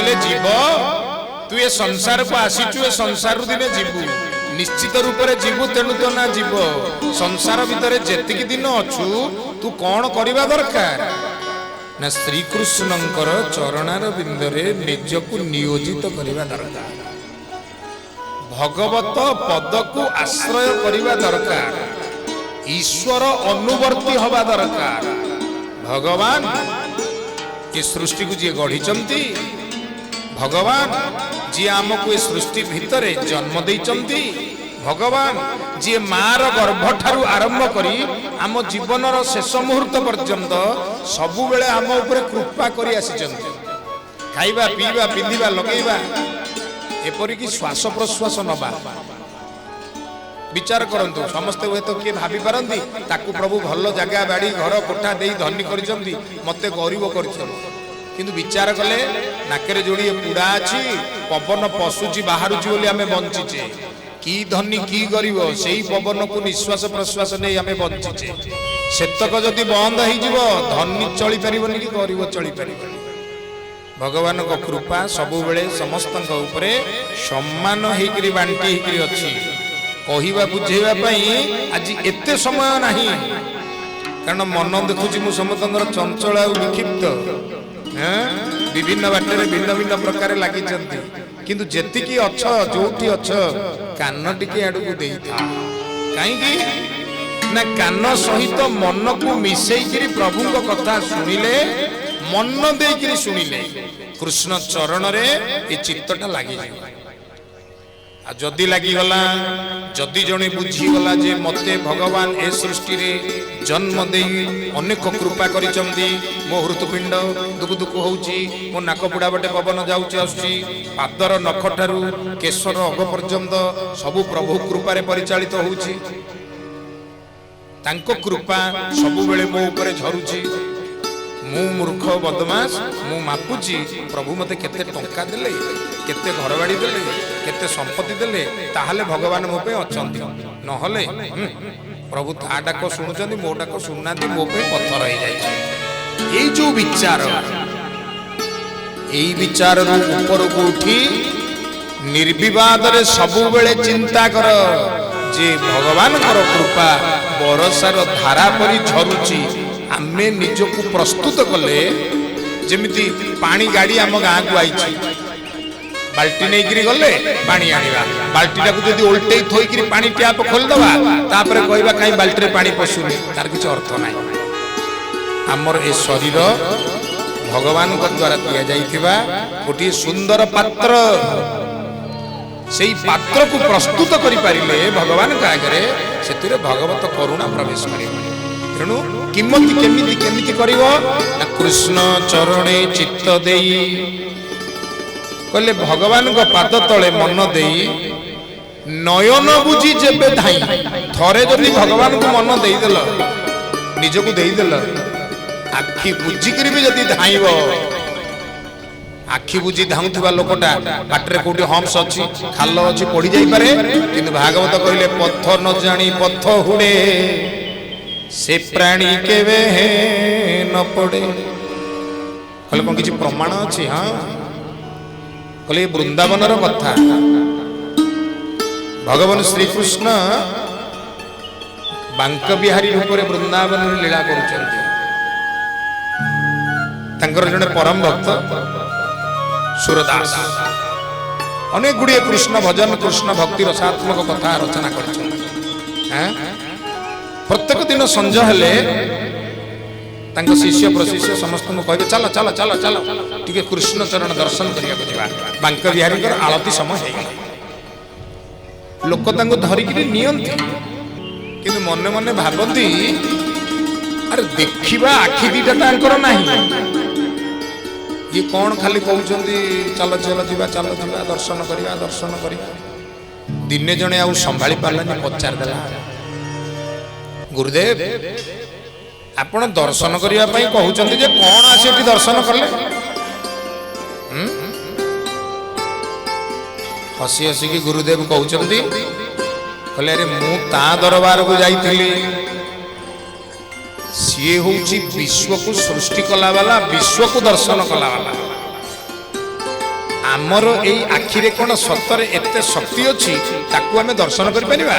बोले जीव तू ये संसार को आसीचु ए संसार दिने जीवु निश्चित रूप से जीवु तेणु तो ना जीव संसार भितर जेतिकी दिन अच्छु तू कौन करवा दरकार ना श्रीकृष्णंकर चरणार बिंदरे निजकु नियोजित करवा दरकार भगवत पद को आश्रय करवा दरकार ईश्वर अनुवर्ती हवा दरकार भगवान ये सृष्टि को जी गढ़ी भगवान जी आमको ये सृष्टि भितर जन्म देइचंती भगवान जी मार गर्भ ठारू आरंभ करी आम जीवन शेष मुहूर्त पर्यंत सबु बेले आम उपरे कृपा करी आसीचंती खाइबा पीवा पिंधिबा लगेइबा एपरिक श्वास प्रश्वास नबा विचार करंतु समस्ते हुए तो किए भाभी पारंती ताकू प्रभु भल जगह बाड़ी घर कोठा दे धनी करिसंती मते गरीब करिसंती किंतु विचार कले नाकेरे जोड़ी पुड़ा अछि पवन पशुची बाहरुची बोली आमे बंचिचे की धनी की गरीब सेही पवन को निश्वास प्रश्वास नै आमे बंचिचे सेतक जदि बंद होई जिवो धनी चली परिबनी कि गरीब चली परिबनी भगवान को कृपा सबु बेले समस्त उपरे सम्मान हेकरी बांटी हेकरी अछि कहिबा बुझेबा पई आज एते समय नाही कारण मन देखुची मु समतंगर चंचल आ विक्षिप्त विभिन्न बाटे भिन्न भिन्न प्रकार लगी किंतु जेतिकी अच्छ जोठी अच्छ कान टिके आड़ को देता कहीं ना कान सहित मन को मिसेई प्रभु को कथा सुनिले मन देकरी सुनिले कृष्ण चरण रे ये चित्तटा लगी जदि लगिगला जदि जने बुझीगला जे मते भगवान ए सृष्टि रे जन्म दे अनेक कृपा करिचंदी मो हृतपिंड दुख दुख होउची मो नाक पुड़ा बटे पवन जाउची आसुची पादर नख ठारू केशर अग पर्यंत सबु प्रभु कृपा रे परिचालित होउची तांको कृपा सबु बेले मो ऊपर झरुची मु मूर्ख बदमाश मु मापुची प्रभु मते केते टंका देले केते घर बाड़ी देले केते संपत्ति देले ताहले भगवान मो पे अछंती नहले प्रभु ताडा को सुनुचंदी मोटा को सुननाती मो पे पत्थर हो जाय ए जो विचार एई विचार रू ऊपर को उठी निर्विवाद रे सबु बेले चिंता कर जे भगवान कर कृपा बरसार धारा परी झरुची आमे निजको प्रस्तुत कले जेमिति पानी गाड़ी आम गाँ को आई बाल्टी नहीं गिरी गले पानी आनिबा बाल्टीटा को जदी उल्टे थोइकरी पानी टैप खोल दबा तापर कहबा काई बाल्टी रे पानी पसुनी तार किछ अर्थ नाही हमर ए शरीर भगवान को द्वारा दिया जाइथिबा गोटी सुंदर पात्र सेई पात्र को प्रस्तुत करि पारिले भगवान का आगे सेतिरे भगवत करुणा प्रवेश करिबा तेणु किमति केमिति केमिति करिवो ना कृष्ण चरणे चित्त देई कहले भगवान को पाद तले मन देई नयन बुझी जेबे धाई थरे जदि भगवान को मन देई देल निजको देई देल आखि बुझी करी भी जदि धाइबो आखि बुझी धाउथबा लोकटा बाटरे कोठी हम्स अछि खाल अछि पड़ी जाई पारे किंतु भागवत कहले पथ न जानी पथ हुडे से प्राणी केवे न पड़े कहले कोन किछि प्रमाण अछि हां कहले वृंदावन रो कथा भगवान श्री कृष्ण बांक बिहारी रूप रे वृंदावन रे लीला करूचंती तांकर जने परम भक्त सूरदास अनेक गुड़िए कृष्ण भजन कृष्ण भक्ति रसात्मक कथा रचना कर प्रत्येक दिन संज हेले शिष्य प्रशिष्य समस्त कहे चल चल चल चल टी कृष्ण चरण दर्शन करने बांक बिहारी आलती समय लोक धरिक नियंती कि मन मन भावती अरे देखा आखि दीटा ना ये कौन खाली कहते चल चल चल दर्शन करवा दिने जने आउ संभाली पारानी पचारदेला गुरुदेव आपण दर्शन करने कहते जे कौन आसे दर्शन कले हसी हसिकी गुरुदेव कहते कहले अरे मु ता दरबार को जाइली सी हूँ विश्व को सृष्टि कला वाला विश्व को दर्शन कला वाला आमर ए आखिरे कौन सतरे एते शक्ति अच्छी ताकू आमे दर्शन कर परिबा।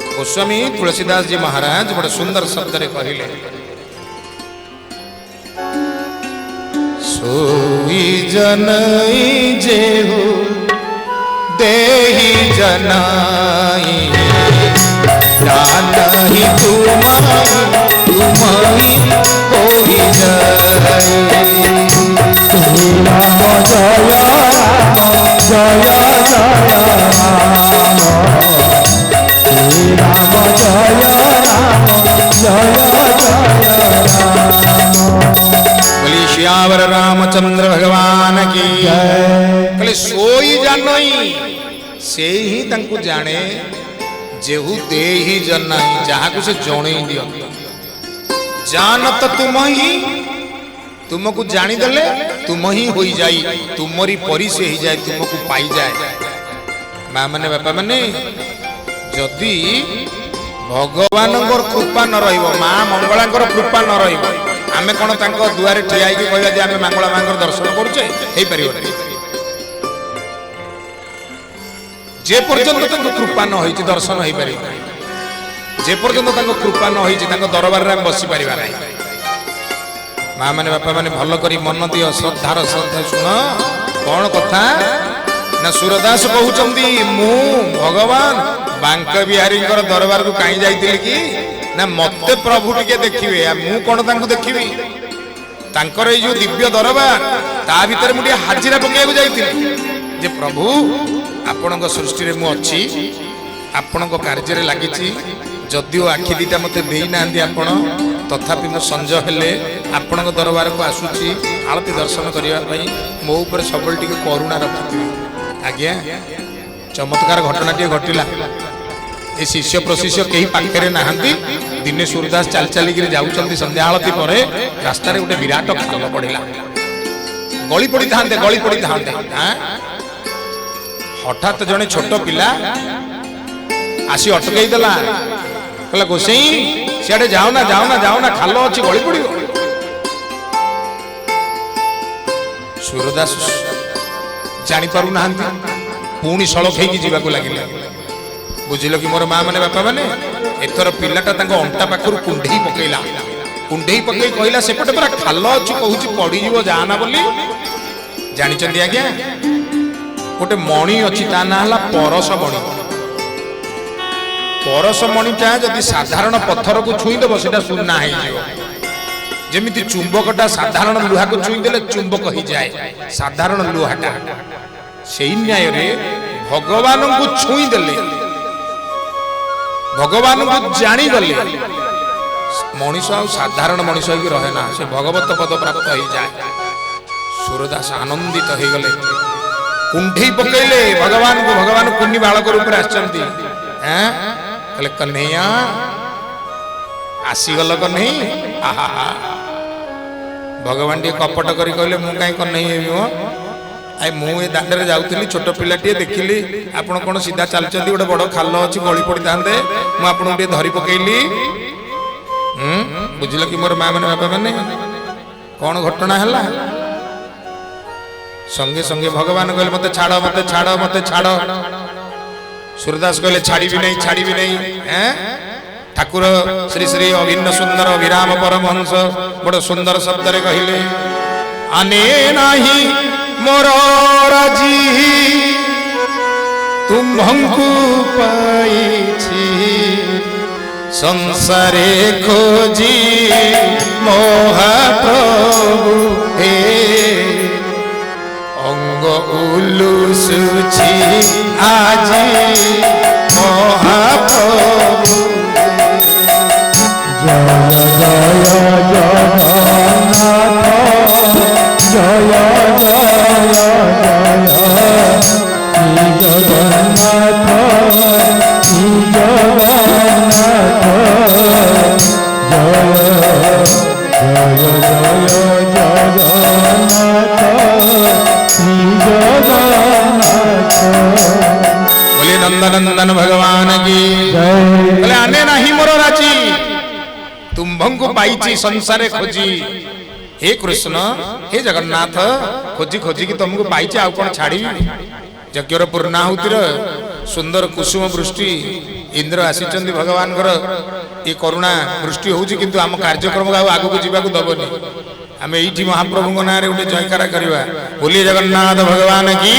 गोस्वामी तुलसीदास जी महाराज बड़े सुंदर शब्द रे कहिले सोई जनई जेहु देहि जनाई जानहि तुमहि होई जाई। राम जय राम जय जय राम राम जय राम जय जय राम। बोलिए श्यावर रामचंद्र भगवान की कहले सोई जानई से ही तंकु जाने जेहु देहि जनाई जहाँ को से जणे दियो जानत तुम ही तुमको जानी देले तुम ही होई जाई तुमरी परी से ही जाए तुमको पाई जाए। माँ माने बापा माने जदि भगवान कृपा न रहिबो माँ मंगला कृपा न रहिबो आमे कोन तांको दुआरे ठिया होइकी कहबा जे आमे मंगला माँ दर्शन करूचे हे परिबो जे पर्यंत तांको कृपा न होइची दर्शन होई परिबो जे पर्यंत तांको कृपा न होइची तांको दरबार रे बसी परिबा नाही। माँ माने बापा माने भल करी मन दियो श्रद्धार श्रद्धा सुन कौन कथा ना सूरदास कहउचंदी मु भगवान बांक बिहारी दरबार को कहीं जाइतिली कि ना मते प्रभु टिके देखिबे मु कोन तांको देखिबी तांकर ए जो दिव्य दरबार ता भीतर मु हाजिरा पकेया को जाइतिली जे प्रभु आपणक सृष्टि रे मु अछि आपणक कार्य रे लागिछि जदिओ आखि दीटा मते देई नांदी आपण तथापि मो संज हेले आपणक दरबार को आसुची आलती दर्शन करिया पई मो ऊपर सबल टिके करुणा रखिथि। आज्ञा चमत्कार घटना टिके घटिला ए शिष्य प्रशिष्य कहीं पाखे नहांती दिने सूरदास चाल चलिक जाऊँच संध्या आलती पर रास्तार गोटे विराट खाल पड़ा गली पड़ी था हठात जड़े छोट पिला आसी अटकई देला कहला गोसाई सियाड़े जाओना जाओना जाओना खाल अच्छी गली पड़। सूरदास जानी पारु ना पुणी सड़क होगी लगे बुझिल कि मोर माँ माने बापा माने एथर पिलाटा तांको अंटा पाखरु कुंढेई पकेइला कुंढेई पकेई कहला सेपटे पूरा खाल अछि कहूची पड़ी जीवो जाना बोली जानि चंदी आज्ञा गोटे मणि अछि ता ना हला परस मणि। परस मणिटा जदि साधारण पत्थर को छुई देबो सेटा सुन्ना हो जिवो जेमिति चुंबकटा साधारण लुहा को छुई देले चुंबक हो जाए साधारण लुहाटा सेही न्याय रे भगवान को छुई देले भगवान को जानी गले मनीष साधारण मनीष हो रहे ना से भगवत पद प्राप्त हो जाए। सूरदास आनंदित हो गले कुंठी पकेले भगवान कुंडी बालक रूप में आसचंती कहले कन्हैया आसीगल कन्हई आहा भगवान टे कपट करी कहले मु काई कन्हई हेबी हो आई मु ए दांडरे जाउतली छोट पिलाटी देखिली आपण कोन सीधा चलचंती गोटे बड़ खाल अछि गली पड़ी थांदे मु आपण टे धरी पकेइली बुझिल कि मोर माँ माने बापा माने कौन घटना हला संगे संगे भगवान कहले मते छाड़ मते छाड़ मते छाड़। सूरदास कहले छाड़ी भी नहीं ठाकुर श्री श्री अभिन्न सुंदर विराम परमहंस बड़ सुंदर शब्द रे कहले आने नाही मोर राजी तुम्हंकु पाइछि संसारे खोजी महाप्रभु हे अंग उलुसुछि आजी महाप्रभु जय जय जगन्नाथ जय जय जगन्नाथ बोले नंदनंदन भगवान की बोले आने नहीं मोर राजी तुम्भंगु पाइची संसारे खोजी हे कृष्ण हे जगन्नाथ खोजी खोजी की तुमको पाइचे आउ कौन छाड़ी यज्ञर पूर्णाहुतिर सुंदर कुसुम वृष्टि इंद्र आसीचंदी भगवान ये करुणा वृष्टि होउची किंतु आम कार्यक्रम आगु को जीवा दबनी आम ये महाप्रभु ना गोटे जयकारा करवा बोलिए जगन्नाथ भगवान की।